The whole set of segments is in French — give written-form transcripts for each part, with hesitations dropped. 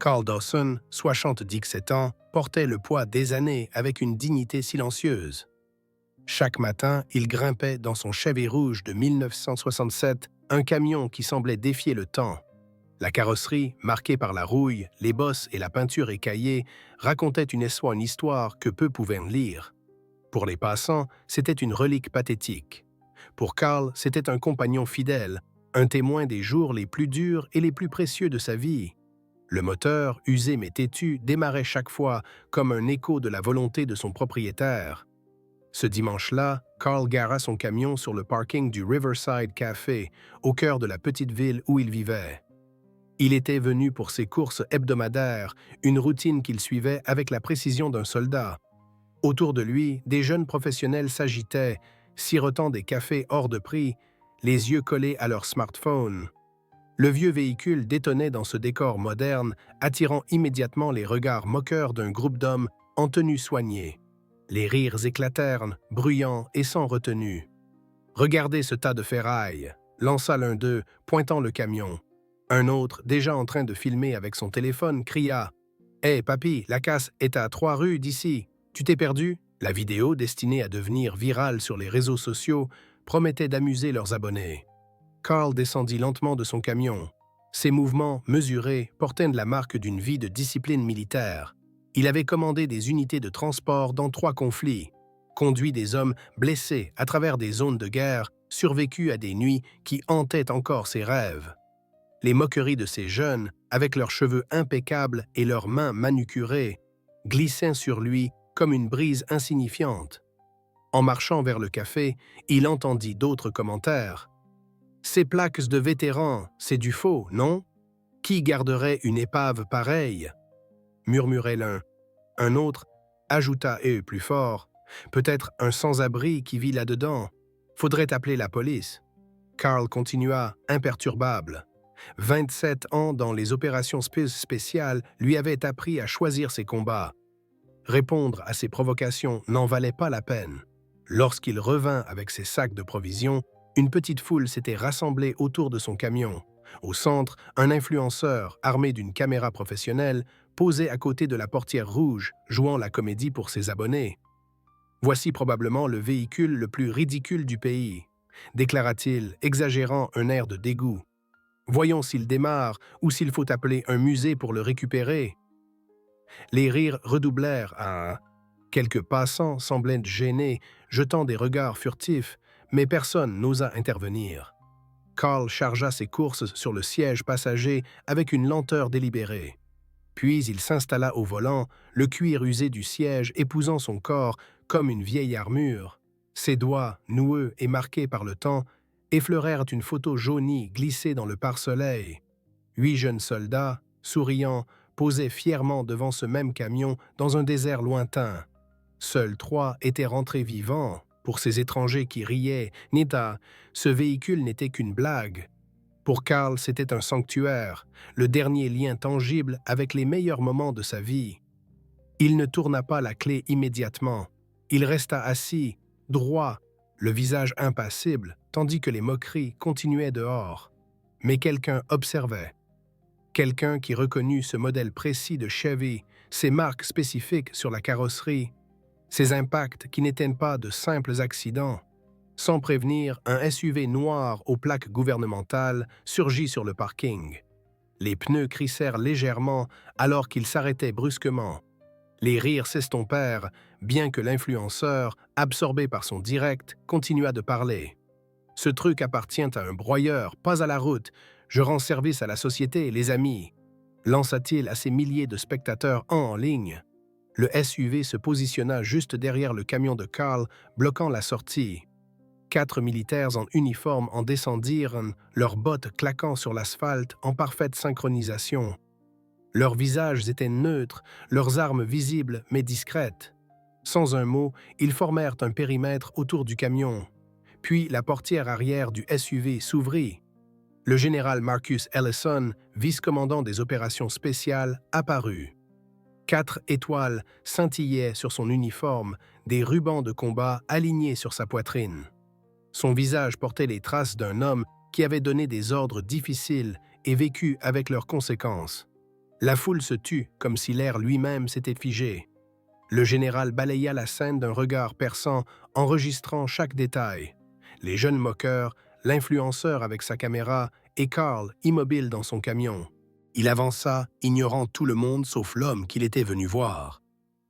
Carl Dawson, 77 ans, portait le poids des années avec une dignité silencieuse. Chaque matin, il grimpait dans son Chevy rouge de 1967, un camion qui semblait défier le temps. La carrosserie, marquée par la rouille, les bosses et la peinture écaillée, racontait une histoire que peu pouvaient en lire. Pour les passants, c'était une relique pathétique. Pour Carl, c'était un compagnon fidèle, un témoin des jours les plus durs et les plus précieux de sa vie. Le moteur, usé mais têtu, démarrait chaque fois comme un écho de la volonté de son propriétaire. Ce dimanche-là, Carl gara son camion sur le parking du Riverside Café, au cœur de la petite ville où il vivait. Il était venu pour ses courses hebdomadaires, une routine qu'il suivait avec la précision d'un soldat. Autour de lui, des jeunes professionnels s'agitaient, sirotant des cafés hors de prix, les yeux collés à leur smartphone. Le vieux véhicule détonnait dans ce décor moderne, attirant immédiatement les regards moqueurs d'un groupe d'hommes en tenue soignée. Les rires éclatèrent, bruyants et sans retenue. « Regardez ce tas de ferraille !» lança l'un d'eux, pointant le camion. Un autre, déjà en train de filmer avec son téléphone, cria « Hé, papy, la casse est à 3 rues d'ici. Tu t'es perdu ?» La vidéo, destinée à devenir virale sur les réseaux sociaux, promettait d'amuser leurs abonnés. Carl descendit lentement de son camion. Ses mouvements, mesurés, portaient la marque d'une vie de discipline militaire. Il avait commandé des unités de transport dans 3 conflits, conduit des hommes blessés à travers des zones de guerre, survécu à des nuits qui hantaient encore ses rêves. Les moqueries de ces jeunes, avec leurs cheveux impeccables et leurs mains manucurées, glissaient sur lui comme une brise insignifiante. En marchant vers le café, il entendit d'autres commentaires. « Ces plaques de vétérans, c'est du faux, non? Qui garderait une épave pareille ?» murmurait l'un. Un autre ajouta plus fort. « Peut-être un sans-abri qui vit là-dedans. Faudrait appeler la police. » Carl continua, imperturbable. 27 ans dans les opérations spéciales lui avaient appris à choisir ses combats. Répondre à ses provocations n'en valait pas la peine. Lorsqu'il revint avec ses sacs de provisions, une petite foule s'était rassemblée autour de son camion. Au centre, un influenceur, armé d'une caméra professionnelle, posait à côté de la portière rouge, jouant la comédie pour ses abonnés. « Voici probablement le véhicule le plus ridicule du pays », déclara-t-il, exagérant un air de dégoût. « Voyons s'il démarre ou s'il faut appeler un musée pour le récupérer. » Les rires redoublèrent. Quelques passants semblaient gênés, jetant des regards furtifs, mais personne n'osa intervenir. Carl chargea ses courses sur le siège passager avec une lenteur délibérée. Puis il s'installa au volant, le cuir usé du siège épousant son corps comme une vieille armure. Ses doigts, noueux et marqués par le temps, effleurèrent une photo jaunie glissée dans le pare-soleil. 8 jeunes soldats, souriants, posaient fièrement devant ce même camion dans un désert lointain. Seuls 3 étaient rentrés vivants. Pour ces étrangers qui riaient, ce véhicule n'était qu'une blague. Pour Carl, c'était un sanctuaire, le dernier lien tangible avec les meilleurs moments de sa vie. Il ne tourna pas la clé immédiatement. Il resta assis, droit, le visage impassible, tandis que les moqueries continuaient dehors. Mais quelqu'un observait. Quelqu'un qui reconnut ce modèle précis de Chevy, ses marques spécifiques sur la carrosserie, ces impacts qui n'étaient pas de simples accidents. Sans prévenir, un SUV noir aux plaques gouvernementales surgit sur le parking. Les pneus crissèrent légèrement alors qu'il s'arrêtait brusquement. Les rires s'estompèrent, bien que l'influenceur, absorbé par son direct, continua de parler. « Ce truc appartient à un broyeur, pas à la route. Je rends service à la société, les amis. » lança-t-il à ses milliers de spectateurs en ligne. Le SUV se positionna juste derrière le camion de Carl, bloquant la sortie. 4 militaires en uniforme en descendirent, leurs bottes claquant sur l'asphalte en parfaite synchronisation. Leurs visages étaient neutres, leurs armes visibles mais discrètes. Sans un mot, ils formèrent un périmètre autour du camion. Puis la portière arrière du SUV s'ouvrit. Le général Marcus Ellison, vice-commandant des opérations spéciales, apparut. 4 étoiles scintillaient sur son uniforme, des rubans de combat alignés sur sa poitrine. Son visage portait les traces d'un homme qui avait donné des ordres difficiles et vécu avec leurs conséquences. La foule se tut comme si l'air lui-même s'était figé. Le général balaya la scène d'un regard perçant, enregistrant chaque détail. Les jeunes moqueurs, l'influenceur avec sa caméra et Carl immobile dans son camion. Il avança, ignorant tout le monde sauf l'homme qu'il était venu voir.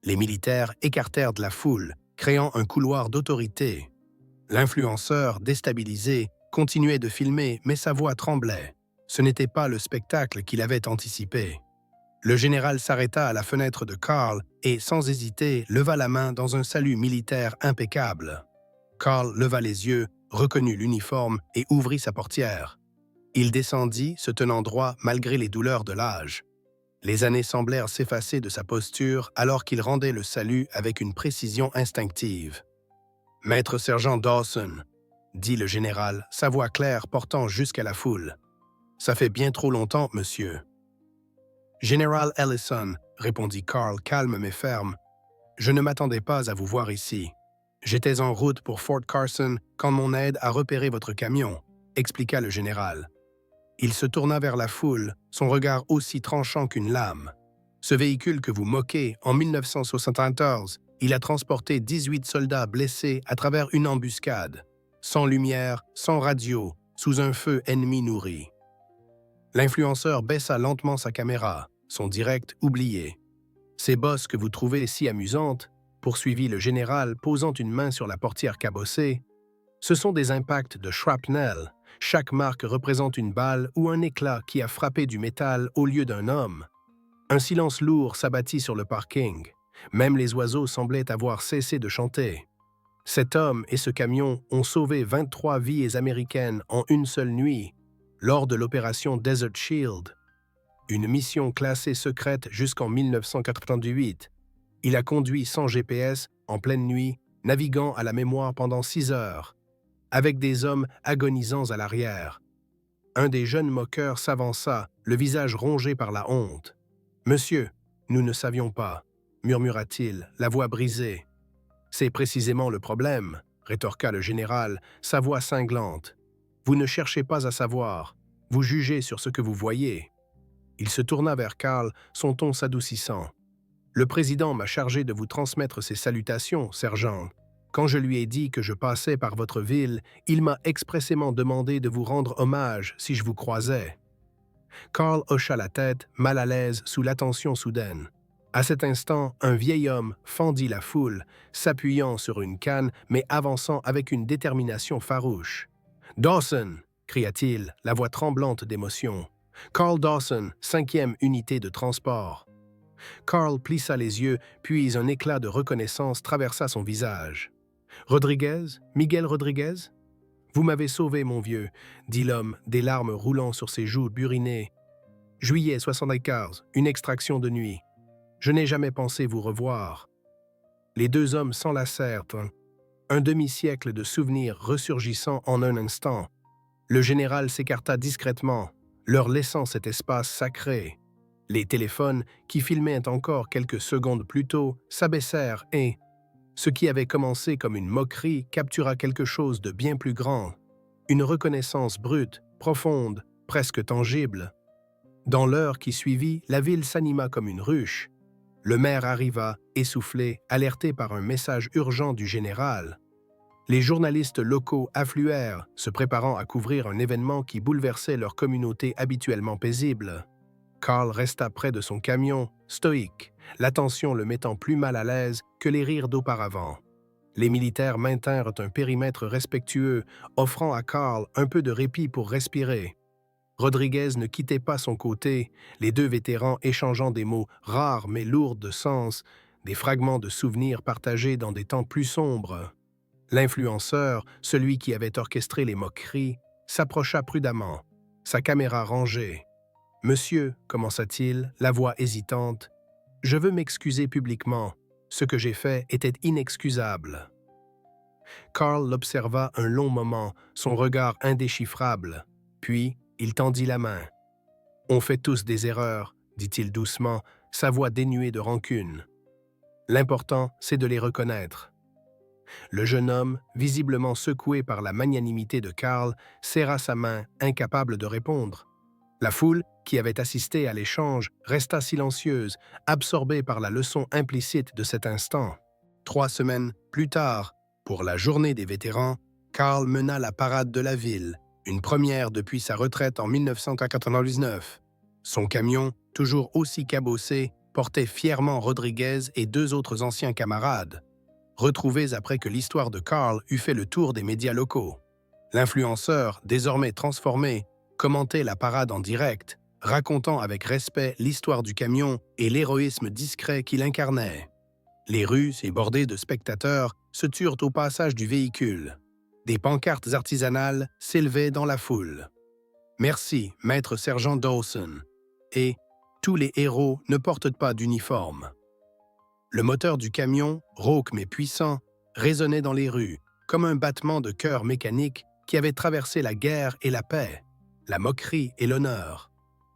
Les militaires écartèrent de la foule, créant un couloir d'autorité. L'influenceur, déstabilisé, continuait de filmer, mais sa voix tremblait. Ce n'était pas le spectacle qu'il avait anticipé. Le général s'arrêta à la fenêtre de Carl et, sans hésiter, leva la main dans un salut militaire impeccable. Carl leva les yeux, reconnut l'uniforme et ouvrit sa portière. Il descendit, se tenant droit malgré les douleurs de l'âge. Les années semblèrent s'effacer de sa posture alors qu'il rendait le salut avec une précision instinctive. « Maître-sergent Dawson », dit le général, sa voix claire portant jusqu'à la foule. « Ça fait bien trop longtemps, monsieur. » « Général Ellison », répondit Carl calme mais ferme, « je ne m'attendais pas à vous voir ici. J'étais en route pour Fort Carson quand mon aide a repéré votre camion, » expliqua le général. Il se tourna vers la foule, son regard aussi tranchant qu'une lame. « Ce véhicule que vous moquez, en 1974, il a transporté 18 soldats blessés à travers une embuscade, sans lumière, sans radio, sous un feu ennemi nourri. » L'influenceur baissa lentement sa caméra, son direct oublié. « Ces bosses que vous trouvez si amusantes, » poursuivit le général, posant une main sur la portière cabossée, « ce sont des impacts de shrapnel. Chaque marque représente une balle ou un éclat qui a frappé du métal au lieu d'un homme. » Un silence lourd s'abattit sur le parking. Même les oiseaux semblaient avoir cessé de chanter. Cet homme et ce camion ont sauvé 23 vies américaines en une seule nuit, lors de l'opération Desert Shield, une mission classée secrète jusqu'en 1998. Il a conduit sans GPS, en pleine nuit, naviguant à la mémoire pendant 6 heures, avec des hommes agonisants à l'arrière. Un des jeunes moqueurs s'avança, le visage rongé par la honte. « Monsieur, nous ne savions pas, » murmura-t-il, la voix brisée. « C'est précisément le problème, » rétorqua le général, sa voix cinglante. « Vous ne cherchez pas à savoir, vous jugez sur ce que vous voyez. » Il se tourna vers Carl, son ton s'adoucissant. « Le président m'a chargé de vous transmettre ses salutations, sergent. Quand je lui ai dit que je passais par votre ville, il m'a expressément demandé de vous rendre hommage si je vous croisais. » Carl hocha la tête, mal à l'aise sous l'attention soudaine. À cet instant, un vieil homme fendit la foule, s'appuyant sur une canne, mais avançant avec une détermination farouche. « Dawson !» cria-t-il, la voix tremblante d'émotion. « Carl Dawson, 5e unité de transport. » Carl plissa les yeux, puis un éclat de reconnaissance traversa son visage. « Rodriguez? Miguel Rodriguez? Vous m'avez sauvé, mon vieux, » dit l'homme, des larmes roulant sur ses joues burinées. « Juillet 74, une extraction de nuit. Je n'ai jamais pensé vous revoir. » Les deux hommes s'enlacèrent, un demi-siècle de souvenirs ressurgissant en un instant. Le général s'écarta discrètement, leur laissant cet espace sacré. Les téléphones, qui filmaient encore quelques secondes plus tôt, s'abaissèrent et, ce qui avait commencé comme une moquerie captura quelque chose de bien plus grand. Une reconnaissance brute, profonde, presque tangible. Dans l'heure qui suivit, la ville s'anima comme une ruche. Le maire arriva, essoufflé, alerté par un message urgent du général. Les journalistes locaux affluèrent, se préparant à couvrir un événement qui bouleversait leur communauté habituellement paisible. Carl resta près de son camion, stoïque, l'attention le mettant plus mal à l'aise que les rires d'auparavant. Les militaires maintinrent un périmètre respectueux, offrant à Carl un peu de répit pour respirer. Rodriguez ne quittait pas son côté, les deux vétérans échangeant des mots rares mais lourds de sens, des fragments de souvenirs partagés dans des temps plus sombres. L'influenceur, celui qui avait orchestré les moqueries, s'approcha prudemment, sa caméra rangée. « Monsieur, » commença-t-il, la voix hésitante, « je veux m'excuser publiquement. Ce que j'ai fait était inexcusable. » Carl l'observa un long moment, son regard indéchiffrable. Puis, il tendit la main. « On fait tous des erreurs, » dit-il doucement, sa voix dénuée de rancune. « L'important, c'est de les reconnaître. » Le jeune homme, visiblement secoué par la magnanimité de Carl, serra sa main, incapable de répondre. La foule, qui avait assisté à l'échange, resta silencieuse, absorbée par la leçon implicite de cet instant. 3 semaines plus tard, pour la journée des vétérans, Carl mena la parade de la ville, une première depuis sa retraite en 1999. Son camion, toujours aussi cabossé, portait fièrement Rodriguez et 2 autres anciens camarades, retrouvés après que l'histoire de Carl eut fait le tour des médias locaux. L'influenceur, désormais transformé, commentait la parade en direct, racontant avec respect l'histoire du camion et l'héroïsme discret qu'il incarnait. Les rues, bordées de spectateurs, se turent au passage du véhicule. Des pancartes artisanales s'élevaient dans la foule. « Merci, maître sergent Dawson » et « Tous les héros ne portent pas d'uniforme ». Le moteur du camion, rauque mais puissant, résonnait dans les rues, comme un battement de cœur mécanique qui avait traversé la guerre et la paix, la moquerie et l'honneur.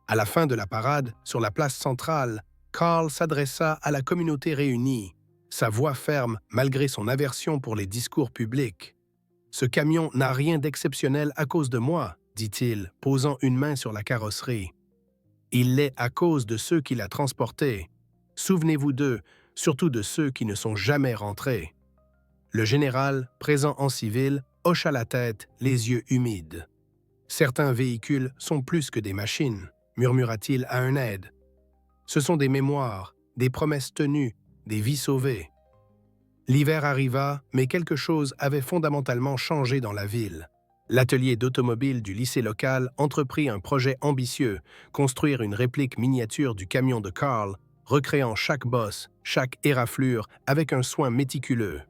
À la fin de la parade, sur la place centrale, Carl s'adressa à la communauté réunie, sa voix ferme malgré son aversion pour les discours publics. « Ce camion n'a rien d'exceptionnel à cause de moi », dit-il, posant une main sur la carrosserie. « Il l'est à cause de ceux qui l'a transporté. Souvenez-vous d'eux, surtout de ceux qui ne sont jamais rentrés. » Le général, présent en civil, hocha la tête, les yeux humides. « Certains véhicules sont plus que des machines », murmura-t-il à un aide. « Ce sont des mémoires, des promesses tenues, des vies sauvées. » L'hiver arriva, mais quelque chose avait fondamentalement changé dans la ville. L'atelier d'automobile du lycée local entreprit un projet ambitieux, construire une réplique miniature du camion de Carl, recréant chaque bosse, chaque éraflure avec un soin méticuleux.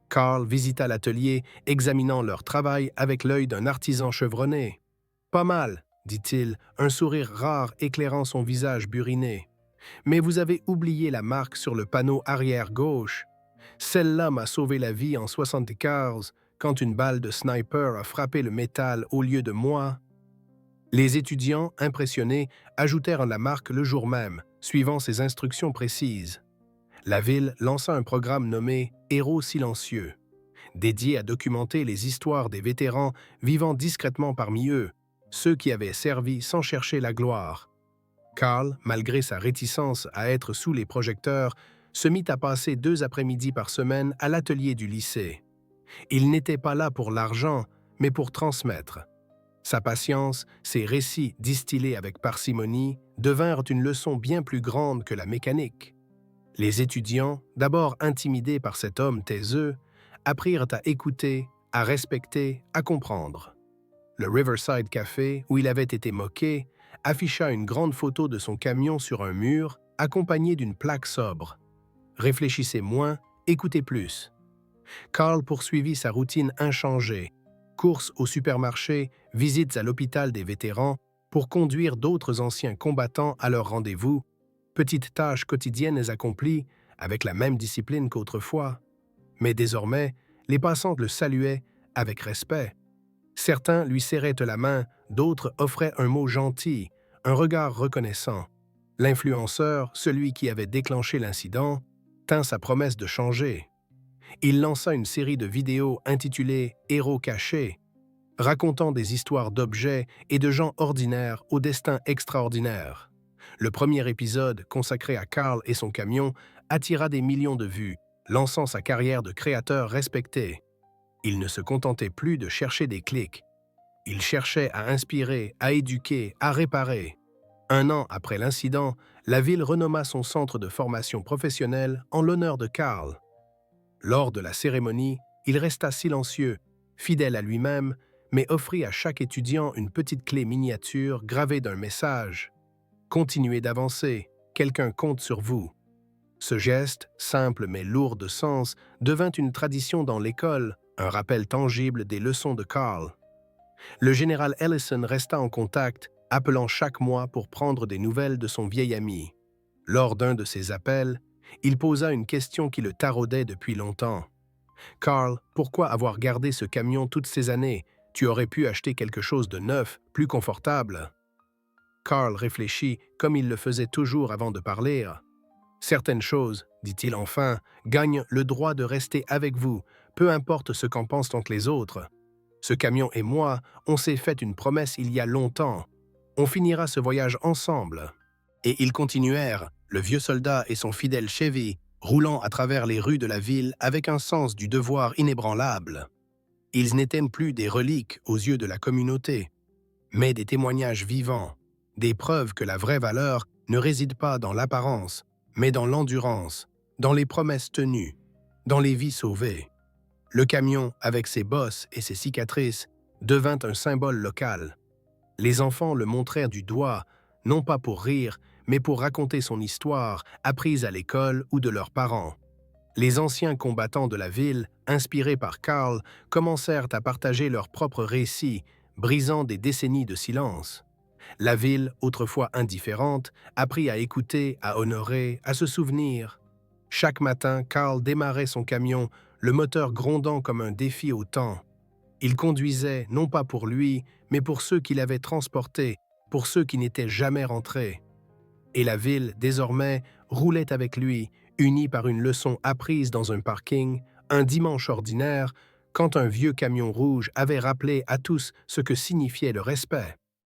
Carl visita l'atelier, examinant leur travail avec l'œil d'un artisan chevronné. « Pas mal, » dit-il, un sourire rare éclairant son visage buriné. « Mais vous avez oublié la marque sur le panneau arrière gauche. Celle-là m'a sauvé la vie en 1974, quand une balle de sniper a frappé le métal au lieu de moi. » Les étudiants, impressionnés, ajoutèrent la marque le jour même, suivant ses instructions précises. La ville lança un programme nommé « Héros silencieux », dédié à documenter les histoires des vétérans vivant discrètement parmi eux, ceux qui avaient servi sans chercher la gloire. Carl, malgré sa réticence à être sous les projecteurs, se mit à passer 2 après-midi par semaine à l'atelier du lycée. Il n'était pas là pour l'argent, mais pour transmettre. Sa patience, ses récits distillés avec parcimonie, devinrent une leçon bien plus grande que la mécanique. Les étudiants, d'abord intimidés par cet homme taiseux, apprirent à écouter, à respecter, à comprendre. Le Riverside Café, où il avait été moqué, afficha une grande photo de son camion sur un mur, accompagnée d'une plaque sobre. « Réfléchissez moins, écoutez plus ». Carl poursuivit sa routine inchangée, courses au supermarché, visites à l'hôpital des vétérans, pour conduire d'autres anciens combattants à leur rendez-vous, petites tâches quotidiennes accomplies avec la même discipline qu'autrefois. Mais désormais, les passants le saluaient avec respect. Certains lui serraient la main, d'autres offraient un mot gentil, un regard reconnaissant. L'influenceur, celui qui avait déclenché l'incident, tint sa promesse de changer. Il lança une série de vidéos intitulées « Héros cachés », racontant des histoires d'objets et de gens ordinaires au destin extraordinaire. Le premier épisode, consacré à Carl et son camion, attira des millions de vues, lançant sa carrière de créateur respecté. Il ne se contentait plus de chercher des clics. Il cherchait à inspirer, à éduquer, à réparer. 1 an après l'incident, la ville renomma son centre de formation professionnelle en l'honneur de Carl. Lors de la cérémonie, il resta silencieux, fidèle à lui-même, mais offrit à chaque étudiant une petite clé miniature gravée d'un message. « Continuez d'avancer, quelqu'un compte sur vous. » Ce geste, simple mais lourd de sens, devint une tradition dans l'école, un rappel tangible des leçons de Carl. Le général Ellison resta en contact, appelant chaque mois pour prendre des nouvelles de son vieil ami. Lors d'un de ces appels, il posa une question qui le taraudait depuis longtemps. « Carl, pourquoi avoir gardé ce camion toutes ces années? Tu aurais pu acheter quelque chose de neuf, plus confortable. » Carl réfléchit comme il le faisait toujours avant de parler. « Certaines choses, dit-il enfin, gagnent le droit de rester avec vous, peu importe ce qu'en pensent les autres. Ce camion et moi, on s'est fait une promesse il y a longtemps. On finira ce voyage ensemble. Et ils continuèrent, le vieux soldat et son fidèle Chevy, roulant à travers les rues de la ville avec un sens du devoir inébranlable. Ils n'étaient plus des reliques aux yeux de la communauté, mais des témoignages vivants, des preuves que la vraie valeur ne réside pas dans l'apparence, mais dans l'endurance, dans les promesses tenues, dans les vies sauvées. Le camion, avec ses bosses et ses cicatrices, devint un symbole local. Les enfants le montrèrent du doigt, non pas pour rire, mais pour raconter son histoire, apprise à l'école ou de leurs parents. Les anciens combattants de la ville, inspirés par Carl, commencèrent à partager leurs propres récits, brisant des décennies de silence. La ville, autrefois indifférente, apprit à écouter, à honorer, à se souvenir. Chaque matin, Carl démarrait son camion, le moteur grondant comme un défi au temps. Il conduisait, non pas pour lui, mais pour ceux qui l'avaient transporté, pour ceux qui n'étaient jamais rentrés. Et la ville, désormais, roulait avec lui, unie par une leçon apprise dans un parking, un dimanche ordinaire, quand un vieux camion rouge avait rappelé à tous ce que signifiait le respect.